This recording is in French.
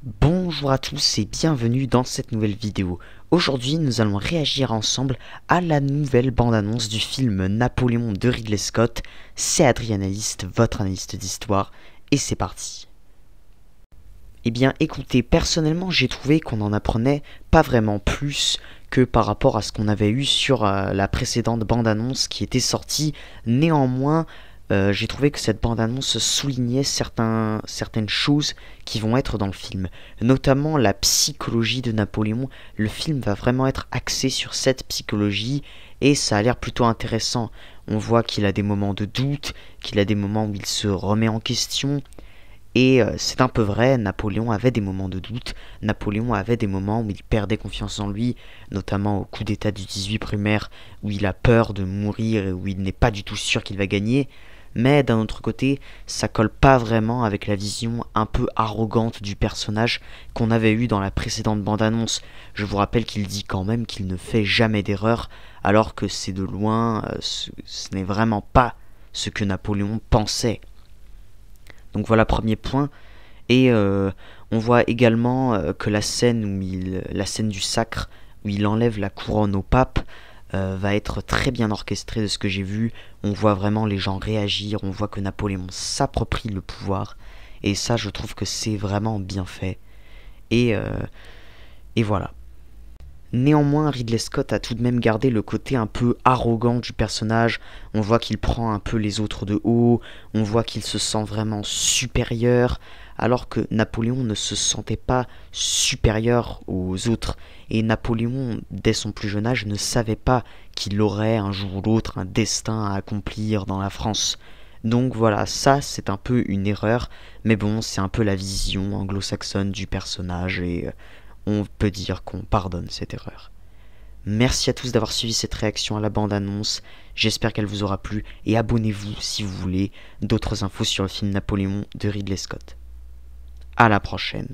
Bonjour à tous et bienvenue dans cette nouvelle vidéo. Aujourd'hui nous allons réagir ensemble à la nouvelle bande-annonce du film Napoléon de Ridley Scott. C'est Adrianalyste, votre analyste d'histoire, et c'est parti. Eh bien écoutez, personnellement j'ai trouvé qu'on en apprenait pas vraiment plus que par rapport à ce qu'on avait eu sur la précédente bande-annonce qui était sortie. Néanmoins, j'ai trouvé que cette bande-annonce soulignait certaines choses qui vont être dans le film, notamment la psychologie de Napoléon. Le film va vraiment être axé sur cette psychologie et ça a l'air plutôt intéressant. On voit qu'il a des moments de doute, qu'il a des moments où il se remet en question. Et c'est un peu vrai, Napoléon avait des moments de doute, Napoléon avait des moments où il perdait confiance en lui, notamment au coup d'état du 18 primaire, où il a peur de mourir et où il n'est pas du tout sûr qu'il va gagner. Mais d'un autre côté, ça colle pas vraiment avec la vision un peu arrogante du personnage qu'on avait eu dans la précédente bande-annonce. Je vous rappelle qu'il dit quand même qu'il ne fait jamais d'erreur, alors que c'est de loin, ce n'est vraiment pas ce que Napoléon pensait. Donc voilà, premier point. Et on voit également que la scène du sacre, où il enlève la couronne au pape, va être très bien orchestrée de ce que j'ai vu. On voit vraiment les gens réagir, on voit que Napoléon s'approprie le pouvoir. Et ça, je trouve que c'est vraiment bien fait. Et, euh, et voilà. Néanmoins, Ridley Scott a tout de même gardé le côté un peu arrogant du personnage. On voit qu'il prend un peu les autres de haut, on voit qu'il se sent vraiment supérieur, alors que Napoléon ne se sentait pas supérieur aux autres. Et Napoléon, dès son plus jeune âge, ne savait pas qu'il aurait un jour ou l'autre un destin à accomplir dans la France. Donc voilà, ça c'est un peu une erreur, mais bon, c'est un peu la vision anglo-saxonne du personnage et on peut dire qu'on pardonne cette erreur. Merci à tous d'avoir suivi cette réaction à la bande-annonce, j'espère qu'elle vous aura plu et abonnez-vous si vous voulez d'autres infos sur le film Napoléon de Ridley Scott. À la prochaine.